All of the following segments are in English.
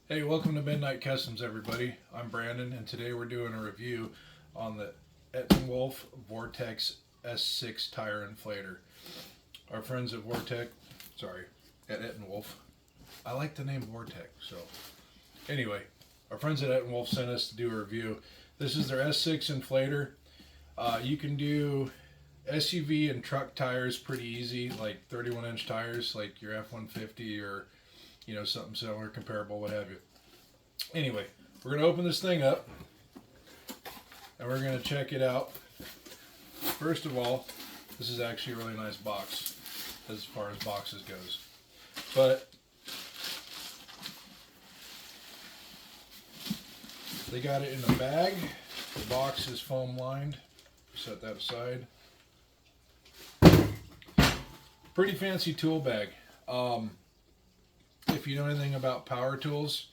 Hey, welcome to Midnight Customs, everybody. I'm Brandon, and today we're doing a review on the Etenwolf Vortex S6 tire inflator. Our friends at at Etenwolf. I like the name Vortex, so anyway, our friends at Etenwolf sent us to do a review. This is their S6 inflator. You can do SUV and truck tires pretty easy, like 31-inch tires, like your F-150 or something similar, comparable, what have you. Anyway, we're going to open this thing up and we're going to check it out. First of all, this is actually a really nice box as far as boxes goes. But they got it in a bag. The box is foam lined. Set that aside. Pretty fancy tool bag. If you know anything about power tools,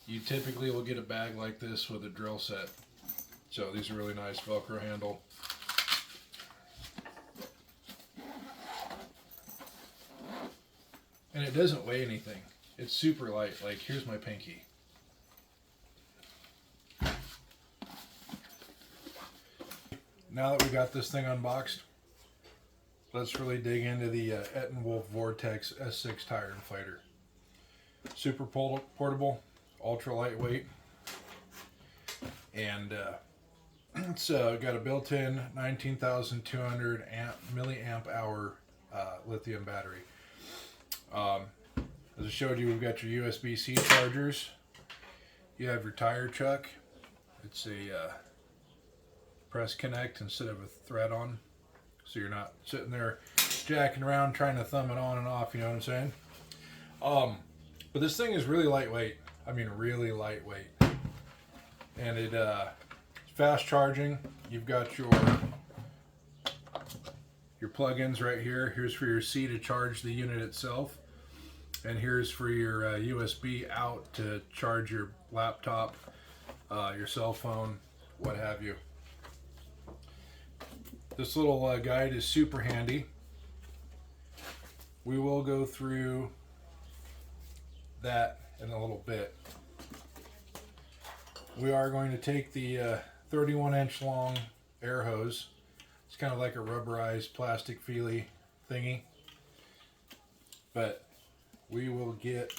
you typically will get a bag like this with a drill set. So these are really nice, Velcro handle. And it doesn't weigh anything. It's super light. Like, here's my pinky. Now that we got this thing unboxed, let's really dig into the Etenwolf Vortex S6 tire inflator. Super portable, ultra lightweight, and it's got a built-in 19,200 milliamp hour lithium battery. As I showed you, we've got your USB-C chargers. You have your tire chuck. It's a press connect instead of a thread on, so you're not sitting there jacking around trying to thumb it on and off, you know what I'm saying? But this thing is really lightweight. I mean, really lightweight. And it's fast charging. You've got your plug-ins right here. Here's for your C to charge the unit itself. And here's for your USB out to charge your laptop, your cell phone, what have you. This little guide is super handy. We will go through that in a little bit. We are going to take the 31-inch long air hose. It's kind of like a rubberized plastic feely thingy, but we will get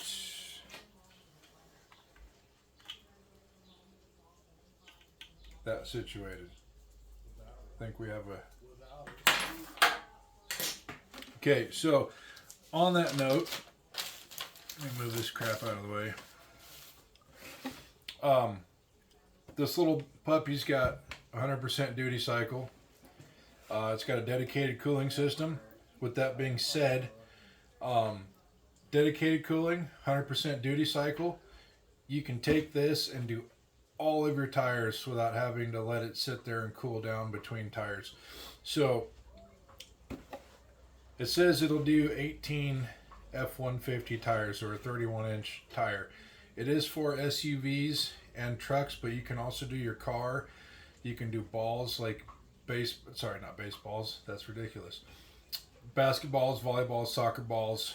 that situated. I think we have a... Okay, so on that note, let me move this crap out of the way. This little puppy's got 100% duty cycle. It's got a dedicated cooling system. With that being said, dedicated cooling, 100% duty cycle. You can take this and do all of your tires without having to let it sit there and cool down between tires. So it says it'll do 18 F-150 tires, or a 31-inch tire. It is for SUVs and trucks, but you can also do your car. You can do balls like not baseballs, that's ridiculous. Basketballs, volleyballs, soccer balls,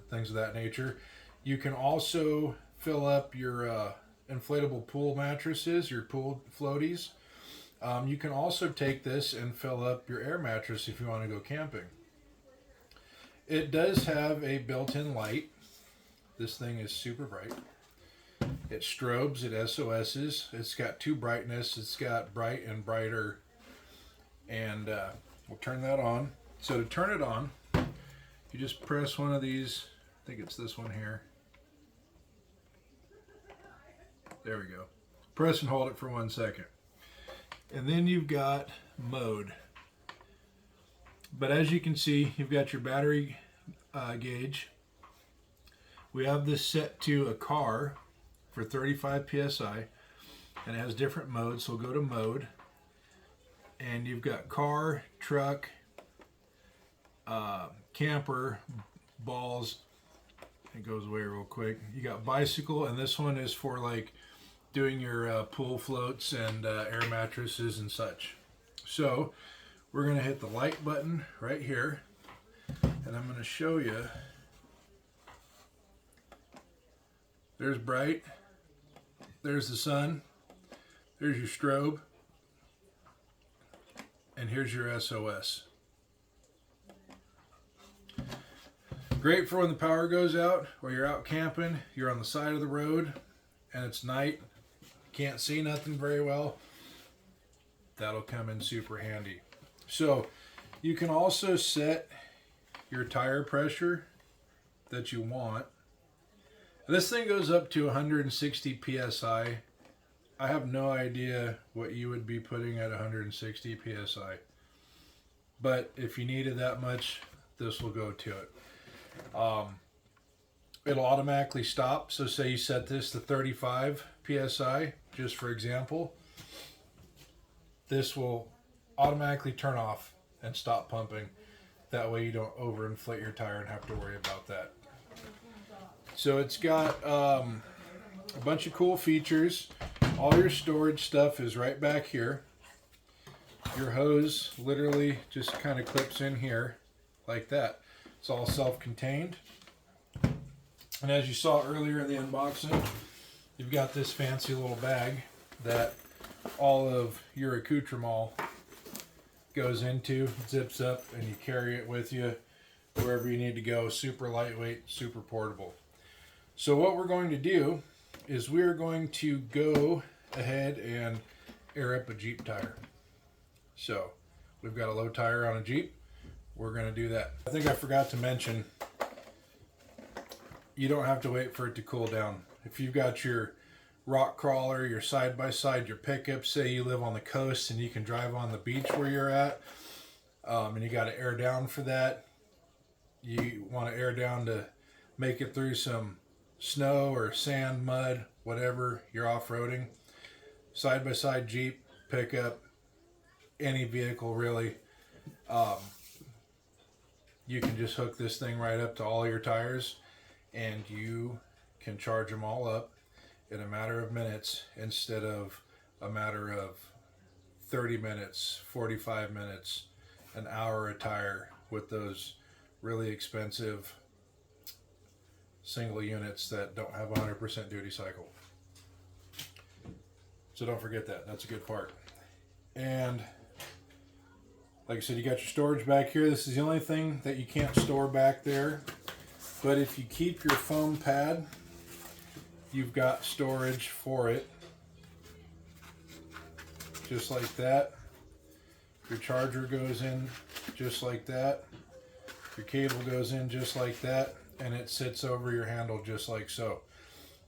things of that nature. You can also fill up your inflatable pool mattresses, your pool floaties. You can also take this and fill up your air mattress if you want to go camping. It does have a built-in light. This thing is super bright. It strobes, it SOS's. It's got two brightness. It's got bright and brighter. And we'll turn that on. So to turn it on, you just press one of these. I think it's this one here. There we go. Press and hold it for 1 second. And then you've got mode. But as you can see, you've got your battery gauge. We have this set to a car for 35 psi, and it has different modes. So we'll go to mode, and you've got car, truck, camper, balls. It goes away real quick. You got bicycle, and this one is for like doing your pool floats and air mattresses and such. So we're going to hit the light button right here, and I'm going to show you There's bright. There's the sun. There's your strobe. And here's your SOS. Great for when the power goes out or you're out camping, you're on the side of the road and it's night, can't see nothing very well. That'll come in super handy. So you can also set your tire pressure that you want. This thing goes up to 160 psi. I have no idea what you would be putting at 160 psi. But if you needed that much, this will go to it. It'll automatically stop. So say you set this to 35 psi, just for example. This will automatically turn off and stop pumping. That way you don't overinflate your tire and have to worry about that. So it's got a bunch of cool features. All your storage stuff is right back here. Your hose literally just kind of clips in here like that. It's all self-contained. And as you saw earlier in the unboxing, you've got this fancy little bag that all of your accoutrement goes into, zips up, and you carry it with you wherever you need to go. Super lightweight, super portable. So what we're going to do is we're going to go ahead and air up a Jeep tire. So we've got a low tire on a Jeep. We're going to do that. I think I forgot to mention, you don't have to wait for it to cool down. If you've got your rock crawler, your side-by-side, your pickup, say you live on the coast and you can drive on the beach where you're at, and you got to air down for that. You want to air down to make it through some snow or sand, mud, whatever you're off-roading. Side-by-side Jeep, pickup, any vehicle really. You can just hook this thing right up to all your tires and you can charge them all up in a matter of minutes instead of a matter of 30 minutes, 45 minutes, an hour a tire with those really expensive single units that don't have a 100% duty cycle. So don't forget that. That's a good part. And like I said, you got your storage back here. This is the only thing that you can't store back there. But if you keep your foam pad, you've got storage for it. Just like that. Your charger goes in just like that. Your cable goes in just like that. And it sits over your handle just like so.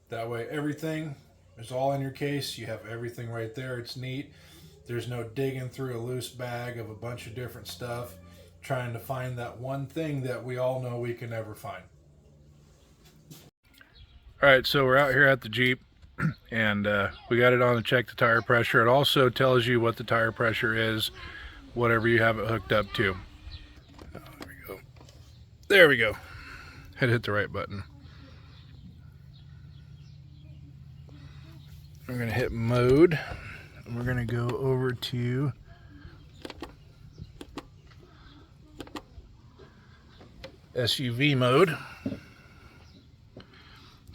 That way everything is all in your case. You have everything right there. It's neat. There's no digging through a loose bag of a bunch of different stuff, trying to find that one thing that we all know we can never find. All right, so we're out here at the Jeep, and we got it on to check the tire pressure. It also tells you what the tire pressure is, whatever you have it hooked up to. Oh, there we go. There we go. Had to hit the right button. We're going to hit mode. And we're going to go over to SUV mode.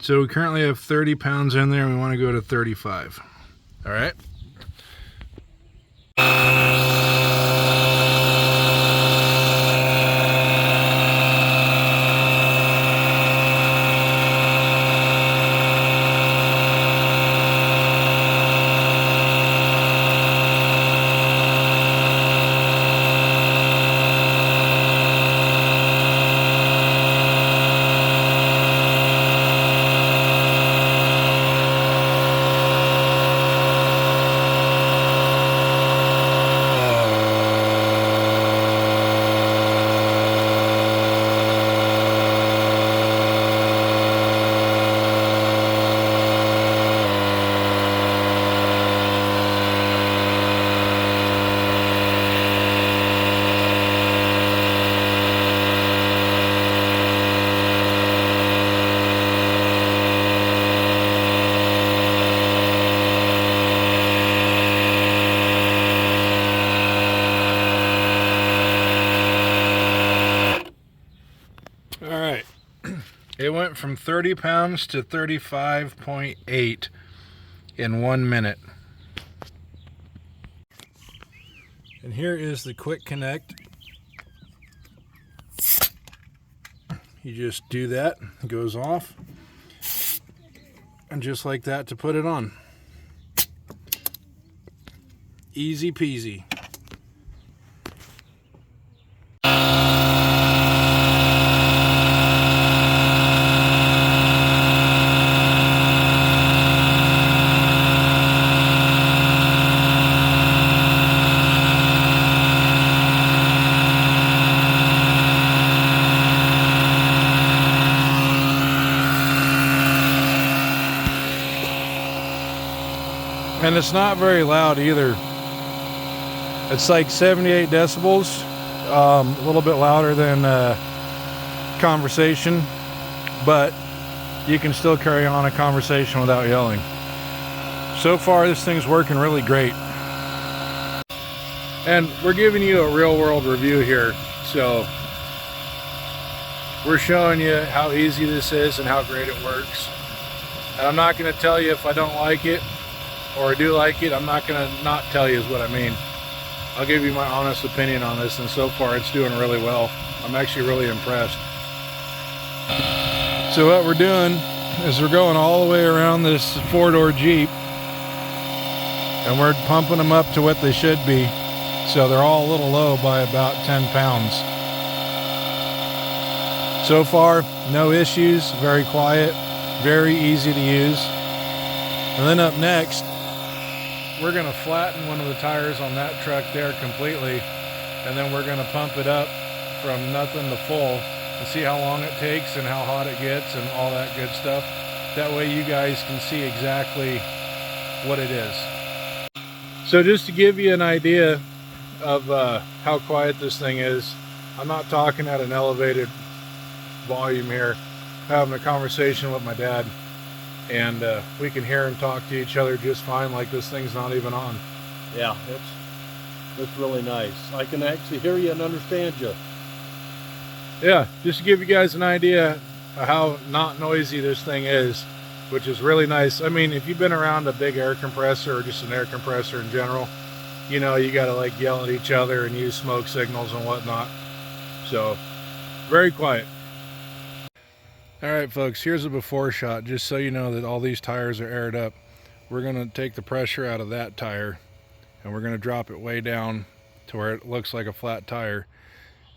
So we currently have 30 pounds in there. We want to go to 35. All right. It went from 30 pounds to 35.8 in 1 minute. And here is the quick connect. You just do that, it goes off, and just like that to put it on. Easy peasy. And it's not very loud either. It's like 78 decibels, a little bit louder than conversation, but you can still carry on a conversation without yelling. So far, this thing's working really great. And we're giving you a real world review here, so we're showing you how easy this is and how great it works. And I'm not going to tell you if I don't like it or I do like it. I'm not going to not tell you is what I mean. I'll give you my honest opinion on this, and so far it's doing really well. I'm actually really impressed. So what we're doing is we're going all the way around this four-door Jeep, and we're pumping them up to what they should be. So they're all a little low by about 10 pounds. So far, no issues, very quiet, very easy to use. And then up next, we're gonna flatten one of the tires on that truck there completely, and then we're gonna pump it up from nothing to full and see how long it takes and how hot it gets and all that good stuff. That way you guys can see exactly what it is. So just to give you an idea of how quiet this thing is, I'm not talking at an elevated volume here, having a conversation with my dad, and we can hear and talk to each other just fine, like this thing's not even on. Yeah, it's really nice. I can actually hear you and understand you. Yeah, just to give you guys an idea of how not noisy this thing is, which is really nice. I mean, if you've been around a big air compressor or just an air compressor in general, you know, you gotta like yell at each other and use smoke signals and whatnot. So, very quiet. All right, folks, here's a before shot, just so you know that all these tires are aired up. We're gonna take the pressure out of that tire, and we're gonna drop it way down to where it looks like a flat tire,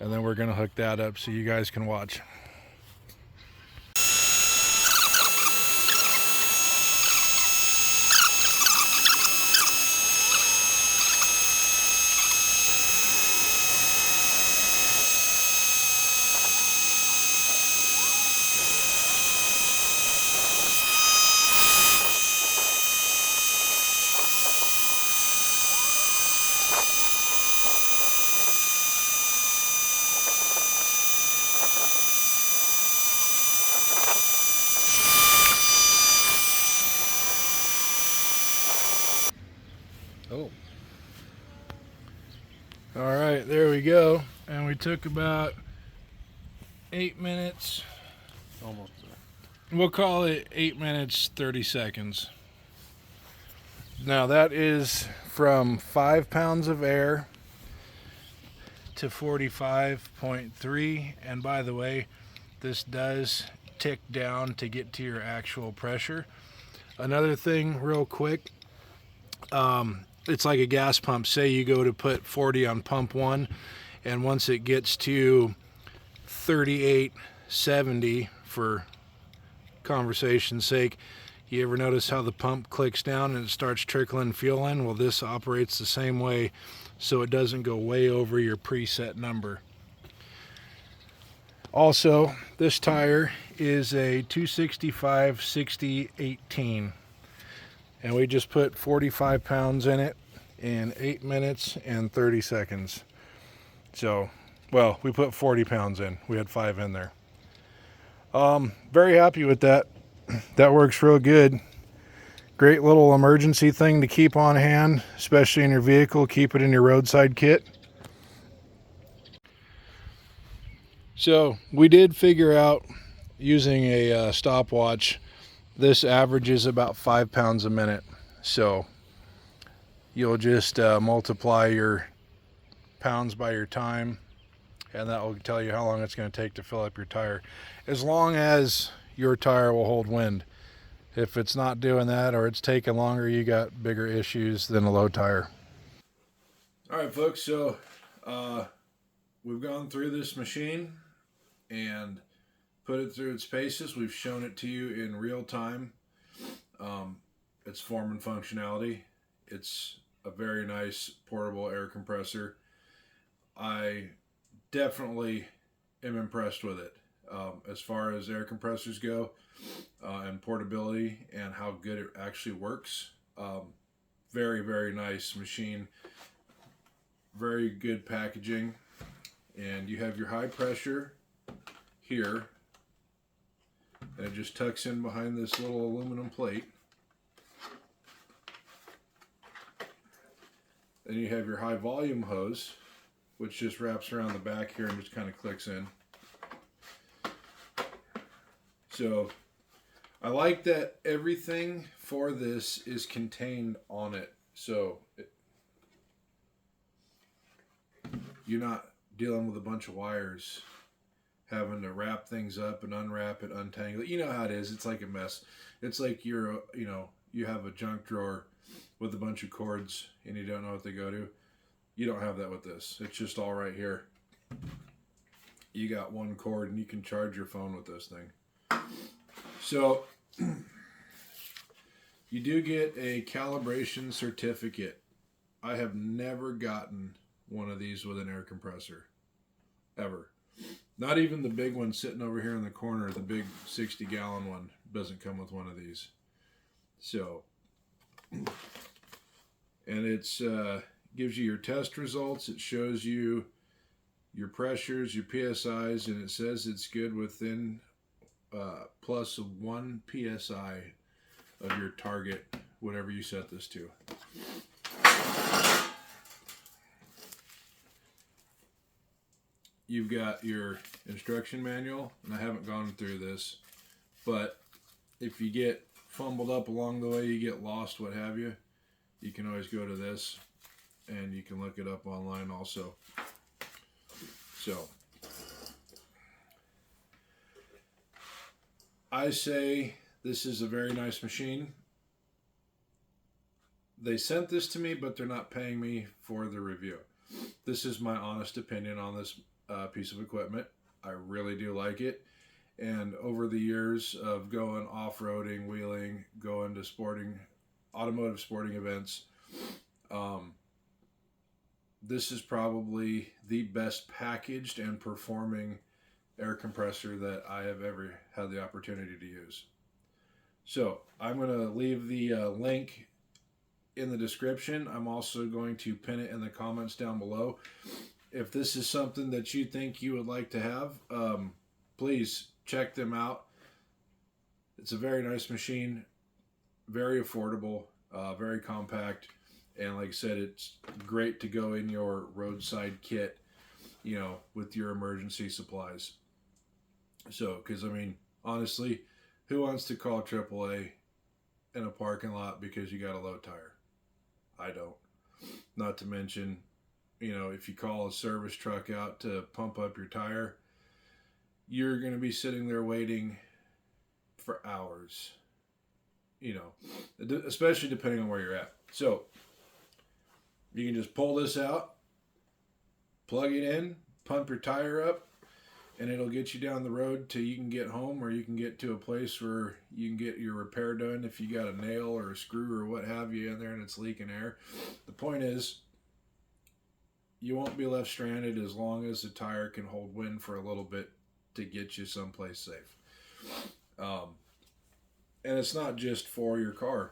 and then we're gonna hook that up so you guys can watch. Oh. All right, there we go. And we took about 8 minutes. Almost there. We'll call it 8 minutes, 30 seconds. Now that is from 5 pounds of air to 45.3. And by the way, this does tick down to get to your actual pressure. Another thing real quick, it's like a gas pump. Say you go to put 40 on pump 1, and once it gets to 38.70 for conversation's sake, you ever notice how the pump clicks down and it starts trickling fuel in? Well, this operates the same way, so it doesn't go way over your preset number. Also, this tire is a 265/60/18. And we just put 45 pounds in it in 8 minutes and 30 seconds. So, well, we put 40 pounds in. We had 5 in there. Very happy with that. That works real good. Great little emergency thing to keep on hand, especially in your vehicle. Keep it in your roadside kit. So, we did figure out using a stopwatch, this averages about 5 pounds a minute. So you'll just multiply your pounds by your time, and that will tell you how long it's going to take to fill up your tire, as long as your tire will hold wind. If it's not doing that, or it's taking longer, you got bigger issues than a low tire. All right, folks, so we've gone through this machine and put it through its paces. We've shown it to you in real time, its form and functionality. It's a very nice portable air compressor. I definitely am impressed with it as far as air compressors go, and portability and how good it actually works. Very, very nice machine. Very good packaging. And you have your high pressure here, and it just tucks in behind this little aluminum plate. Then you have your high volume hose, which just wraps around the back here and just kind of clicks in. So I like that everything for this is contained on it. So you're not dealing with a bunch of wires, having to wrap things up and unwrap it, untangle it. You know how it is. It's like a mess. It's like you have a junk drawer with a bunch of cords and you don't know what they go to. You don't have that with this. It's just all right here. You got one cord and you can charge your phone with this thing. So you do get a calibration certificate. I have never gotten one of these with an air compressor, ever. Not even the big one sitting over here in the corner, the big 60-gallon one, doesn't come with one of these. So, and it's gives you your test results. It shows you your pressures, your PSIs, and it says it's good within plus 1 PSI of your target, whatever you set this to. You've got your instruction manual, and I haven't gone through this, but if you get fumbled up along the way, you get lost, what have you, you can always go to this, and you can look it up online also. So, I say this is a very nice machine. They sent this to me, but they're not paying me for the review. This is my honest opinion on this piece of equipment. I really do like it. And over the years of going off-roading, wheeling, going to automotive sporting events, this is probably the best packaged and performing air compressor that I have ever had the opportunity to use. So I'm going to leave the link in the description. I'm also going to pin it in the comments down below. If this is something that you think you would like to have, please check them out. It's a very nice machine, very affordable, very compact, and like I said, it's great to go in your roadside kit, with your emergency supplies. So, because I mean, honestly, who wants to call AAA in a parking lot because you got a low tire? I don't. Not to mention, if you call a service truck out to pump up your tire, you're going to be sitting there waiting for hours, especially depending on where you're at. So you can just pull this out, plug it in, pump your tire up, and it'll get you down the road till you can get home, or you can get to a place where you can get your repair done if you got a nail or a screw or what have you in there and it's leaking air. The point is, you won't be left stranded as long as the tire can hold wind for a little bit to get you someplace safe. And it's not just for your car.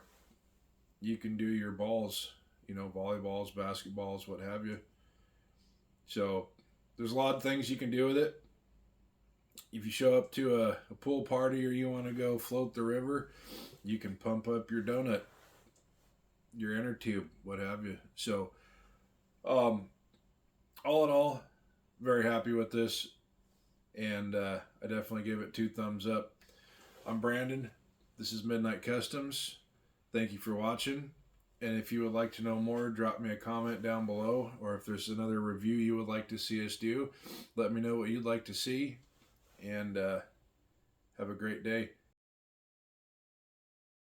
You can do your balls, volleyballs, basketballs, what have you. So there's a lot of things you can do with it. If you show up to a pool party or you want to go float the river, you can pump up your donut, your inner tube, what have you. So all in all, very happy with this. and I definitely give it 2 thumbs up. I'm Brandon. This is Midnight Customs. Thank you for watching. And if you would like to know more, drop me a comment down below. Or if there's another review you would like to see us do, let me know what you'd like to see. And have a great day.